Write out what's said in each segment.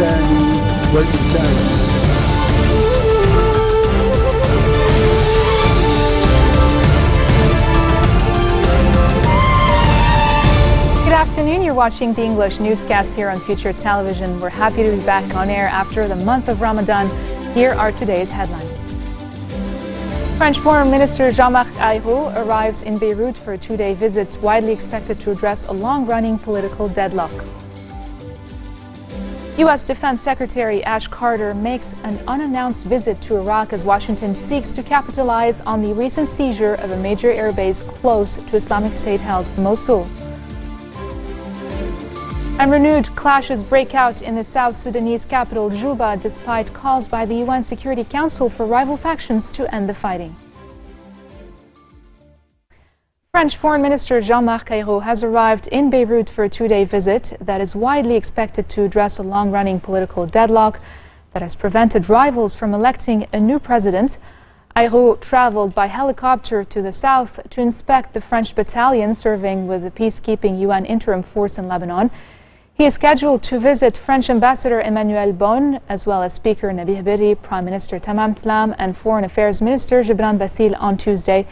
الإنسان والإنتاج. Good afternoon, you're watching the English newscast here on Future Television. We're happy to be back on air after the month of Ramadan. Here are today's headlines. French Foreign Minister Jean-Marc Ayrault arrives in Beirut for a two-day visit, widely expected to address a long-running political deadlock. U.S. Defense Secretary Ash Carter makes an unannounced visit to Iraq as Washington seeks to capitalize on the recent seizure of a major airbase close to Islamic State-held Mosul. And renewed clashes break out in the South Sudanese capital, Juba, despite calls by the UN Security Council for rival factions to end the fighting. French Foreign Minister Jean-Marc Ayrault has arrived in Beirut for a two-day visit that is widely expected to address a long-running political deadlock that has prevented rivals from electing a new president. Ayrault traveled by helicopter to the south to inspect the French battalion serving with the peacekeeping UN interim force in Lebanon. He is scheduled to visit French Ambassador Emmanuel Bon, as well as Speaker Nabih Berri, Prime Minister Tamam Slam, and Foreign Affairs Minister Gibran Bassil on Tuesday.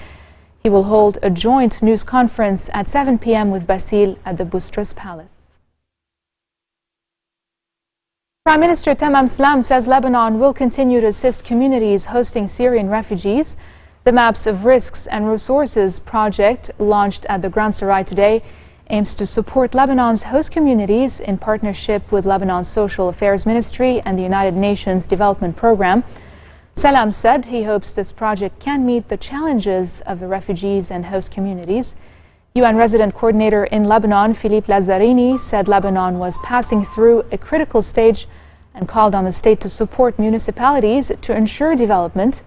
He will hold a joint news conference at 7 p.m. with Bassil at the Boutros Palace. Prime Minister Tamam Slam says Lebanon will continue to assist communities hosting Syrian refugees. The Maps of Risks and Resources project, launched at the Grand Sarai today, aims to support Lebanon's host communities in partnership with Lebanon's Social Affairs Ministry and the United Nations Development Program. Salam said he hopes this project can meet the challenges of the refugees and host communities. UN Resident Coordinator in Lebanon, Philippe Lazzarini, said Lebanon was passing through a critical stage and called on the state to support municipalities to ensure development.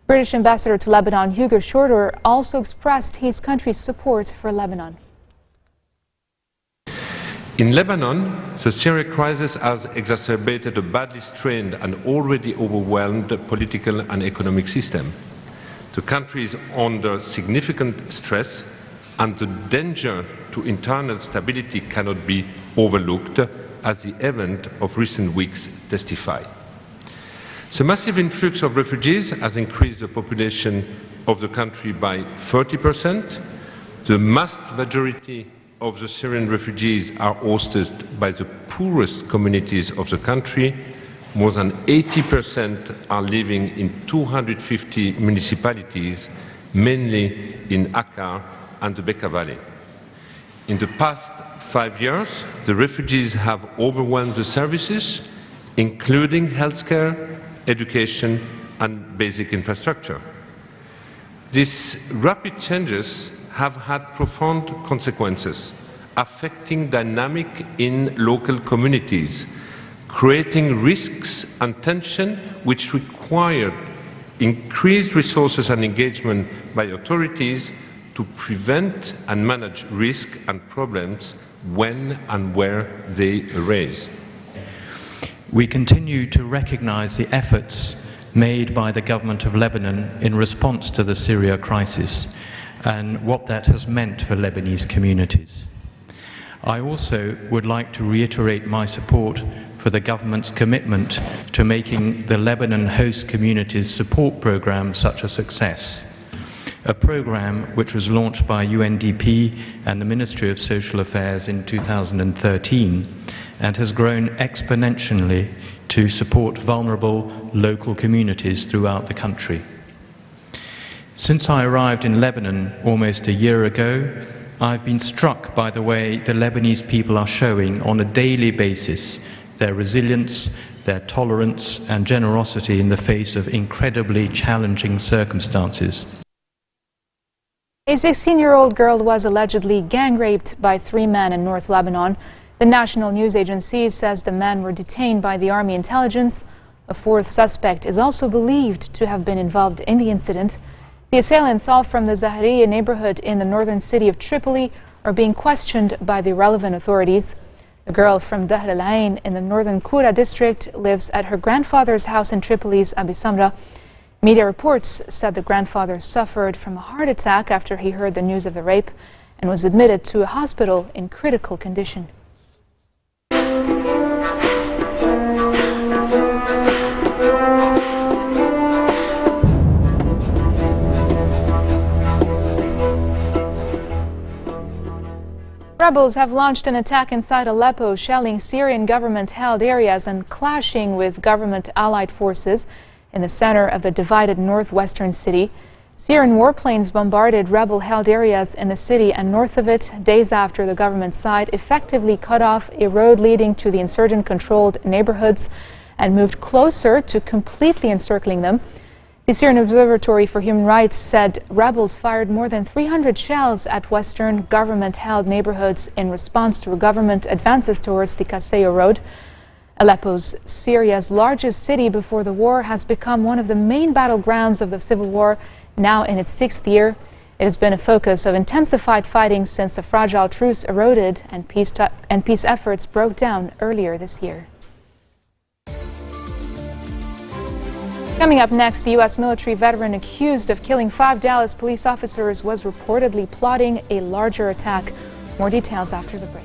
British Ambassador to Lebanon, Hugo Shorter, also expressed his country's support for Lebanon. In Lebanon, the Syria crisis has exacerbated a badly strained and already overwhelmed political and economic system. The country is under significant stress, and the danger to internal stability cannot be overlooked, as the events of recent weeks testify. The massive influx of refugees has increased the population of the country by 30%. The vast majority of the Syrian refugees are hosted by the poorest communities of the country. More than 80% are living in 250 municipalities, mainly in Akkar and the Bekaa Valley. In the past 5 years, the refugees have overwhelmed the services, including healthcare, education and basic infrastructure. These rapid changes have had profound consequences, affecting dynamic in local communities, creating risks and tension which require increased resources and engagement by authorities to prevent and manage risk and problems when and where they arise. We continue to recognize the efforts made by the government of Lebanon in response to the Syria crisis and what that has meant for Lebanese communities. I also would like to reiterate my support for the government's commitment to making the Lebanon host communities support program such a success, a program which was launched by UNDP and the Ministry of Social Affairs in 2013 and has grown exponentially to support vulnerable local communities throughout the country. Since I arrived in Lebanon almost a year ago, I've been struck by the way the Lebanese people are showing on a daily basis their resilience, their tolerance and generosity in the face of incredibly challenging circumstances. A 16-year-old girl was allegedly gang-raped by 3 men in North Lebanon. The National News Agency says the men were detained by the Army intelligence. A 4th suspect is also believed to have been involved in the incident. The assailants, all from the Zahriya neighborhood in the northern city of Tripoli, are being questioned by the relevant authorities. A girl from Dahr al-Ain in the northern Koura district lives at her grandfather's house in Tripoli's Abi Samra. Media reports said the grandfather suffered from a heart attack after he heard the news of the rape and was admitted to a hospital in critical condition. rebels have launched an attack inside Aleppo, shelling Syrian government-held areas and clashing with government-allied forces in the center of the divided northwestern city. Syrian warplanes bombarded rebel-held areas in the city and north of it days after the government side effectively cut off a road leading to the insurgent-controlled neighborhoods and moved closer to completely encircling them. The Syrian Observatory for Human Rights said rebels fired more than 300 shells at western government-held neighborhoods in response to government advances towards the Kaseyo Road. Aleppo's Syria's largest city before the war has become one of the main battlegrounds of the civil war, now in its 6th year. It has been a focus of intensified fighting since the fragile truce eroded and peace efforts broke down earlier this year. Coming up next, the U.S. military veteran accused of killing 5 Dallas police officers was reportedly plotting a larger attack. More details after the break.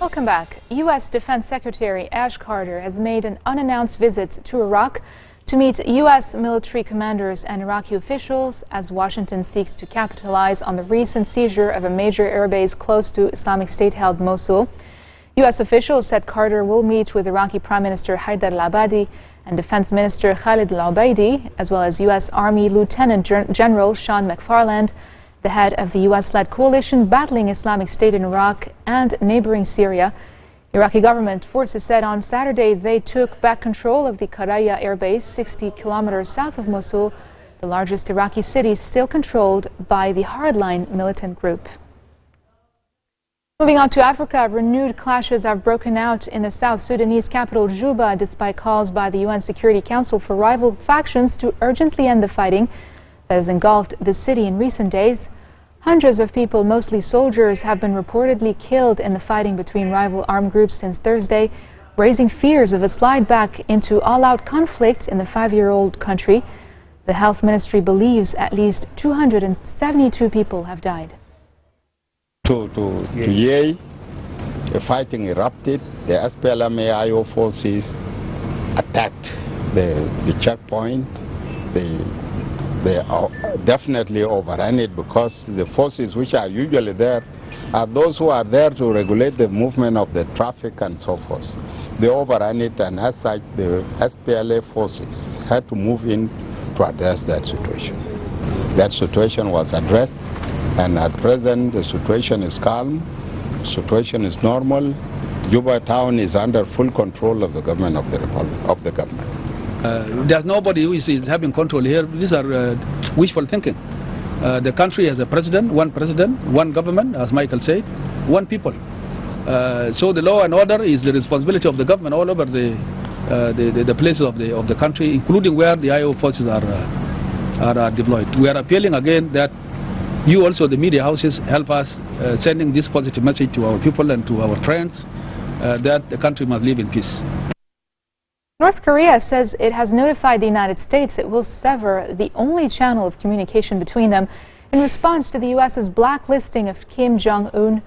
Welcome back. U.S. Defense Secretary Ash Carter has made an unannounced visit to Iraq to meet U.S. military commanders and Iraqi officials as Washington seeks to capitalize on the recent seizure of a major airbase close to Islamic State-held Mosul. U.S. officials said Carter will meet with Iraqi Prime Minister Haidar al-Abadi and Defense Minister Khalid al-Ubaidi, as well as U.S. Army Lieutenant General Sean McFarland, the head of the U.S.-led coalition battling Islamic State in Iraq and neighboring Syria. Iraqi government forces said on Saturday they took back control of the Qaraya air base 60 kilometers south of Mosul, the largest Iraqi city still controlled by the hardline militant group. Moving on to Africa, renewed clashes have broken out in the South Sudanese capital Juba despite calls by the UN Security Council for rival factions to urgently end the fighting that has engulfed the city in recent days. Hundreds of people, mostly soldiers, have been reportedly killed in the fighting between rival armed groups since Thursday, raising fears of a slide back into all-out conflict in the 5-year-old country. The health ministry believes at least 272 people have died. The fighting erupted. The SPLM-AIO forces attacked the checkpoint. They definitely overran it because the forces which are usually there are those who are there to regulate the movement of the traffic and so forth. They overran it, and as such the SPLA forces had to move in to address that situation. That situation was addressed, and at present the situation is calm, the situation is normal. Juba town is under full control of the government of the Republic, of the government. There's nobody who is having control here. These are wishful thinking. The country has a president, one government, as Michael said, one people. So the law and order is the responsibility of the government all over the places of the country, including where the IO forces are deployed. We are appealing again that you also, the media houses, help us sending this positive message to our people and to our friends that the country must live in peace. North Korea says it has notified the United States it will sever the only channel of communication between them in response to the U.S.'s blacklisting of Kim Jong-un.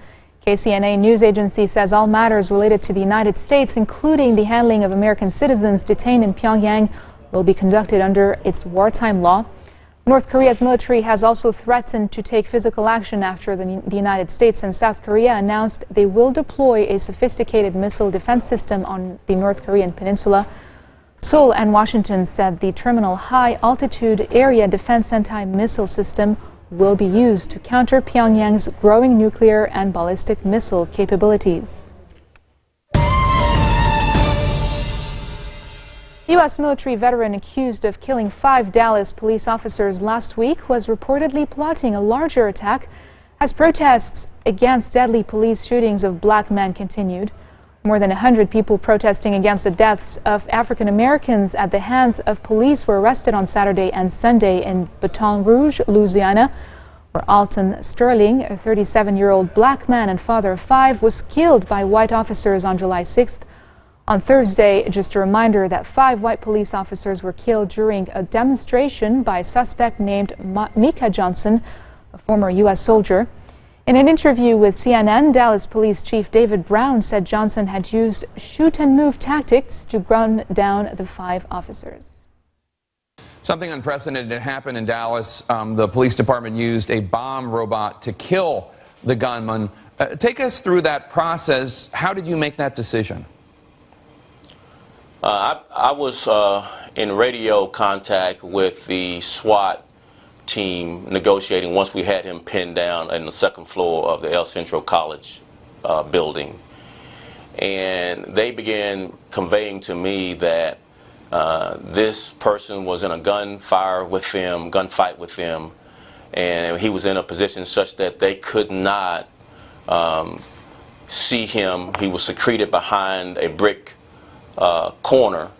KCNA news agency says all matters related to the United States, including the handling of American citizens detained in Pyongyang, will be conducted under its wartime law. North Korea's military has also threatened to take physical action after the United States and South Korea announced they will deploy a sophisticated missile defense system on the North Korean peninsula. Seoul and Washington said the Terminal High Altitude Area Defense Anti-Missile System will be used to counter Pyongyang's growing nuclear and ballistic missile capabilities. U.S. military veteran accused of killing 5 Dallas police officers last week was reportedly plotting a larger attack as protests against deadly police shootings of black men continued. More than 100 people protesting against the deaths of African Americans at the hands of police were arrested on Saturday and Sunday in Baton Rouge, Louisiana, where Alton Sterling, a 37-year-old black man and father of 5, was killed by white officers on July 6th. On Thursday, just a reminder that 5 white police officers were killed during a demonstration by a suspect named Micah Johnson, a former U.S. soldier. In an interview with CNN, Dallas Police Chief David Brown said Johnson had used shoot-and-move tactics to gun down the 5 officers. Something unprecedented happened in Dallas. The police department used a bomb robot to kill the gunman. Take us through that process. How did you make that decision? I was in radio contact with the SWAT team negotiating once we had him pinned down in the second floor of the El Centro College building. And they began conveying to me that this person was in a gunfight with them, and he was in a position such that they could not see him. He was secreted behind a brick corner,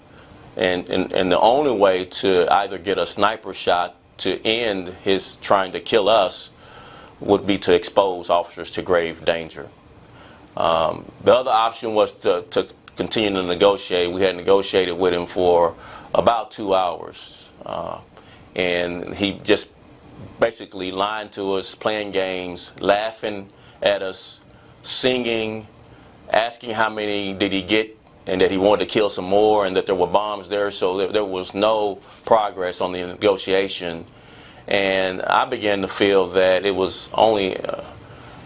and the only way to either get a sniper shot to end his trying to kill us would be to expose officers to grave danger. The other option was to continue to negotiate. We had negotiated with him for about 2 hours, and he just basically lying to us, playing games, laughing at us, singing, asking how many did he get, and that he wanted to kill some more, and that there were bombs there, so there was no progress on the negotiation. And I began to feel that it was only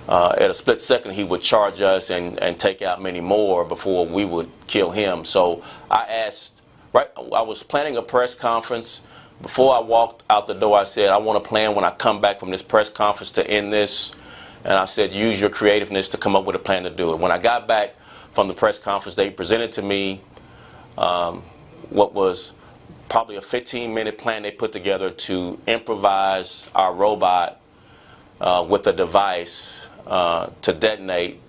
at a split second he would charge us and take out many more before we would kill him. So I was planning a press conference. Before I walked out the door, I said, I want to plan when I come back from this press conference to end this. And I said, use your creativeness to come up with a plan to do it. When I got back from the press conference, they presented to me what was probably a 15-minute plan they put together to improvise our robot with a device to detonate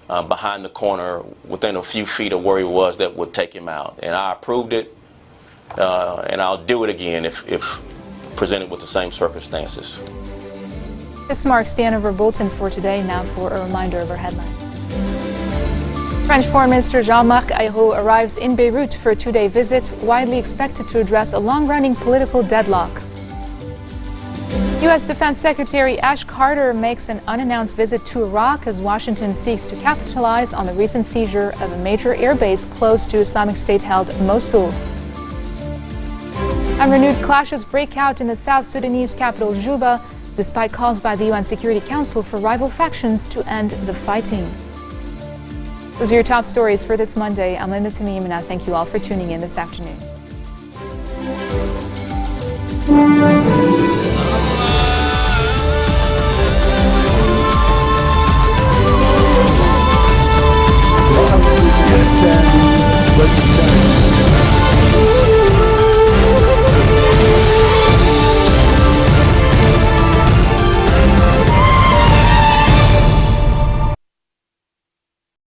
behind the corner within a few feet of where he was that would take him out. And I approved it, and I'll do it again if presented with the same circumstances. This marks the end of our bulletin for today. Now for a reminder of our headlines. French Foreign Minister Jean-Marc Ayrault arrives in Beirut for a 2-day visit, widely expected to address a long-running political deadlock. U.S. Defense Secretary Ash Carter makes an unannounced visit to Iraq as Washington seeks to capitalize on the recent seizure of a major airbase close to Islamic State-held Mosul. And renewed clashes break out in the South Sudanese capital Juba, despite calls by the UN Security Council for rival factions to end the fighting. Those are your top stories for this Monday. I'm Linda Tamim, and I thank you all for tuning in this afternoon.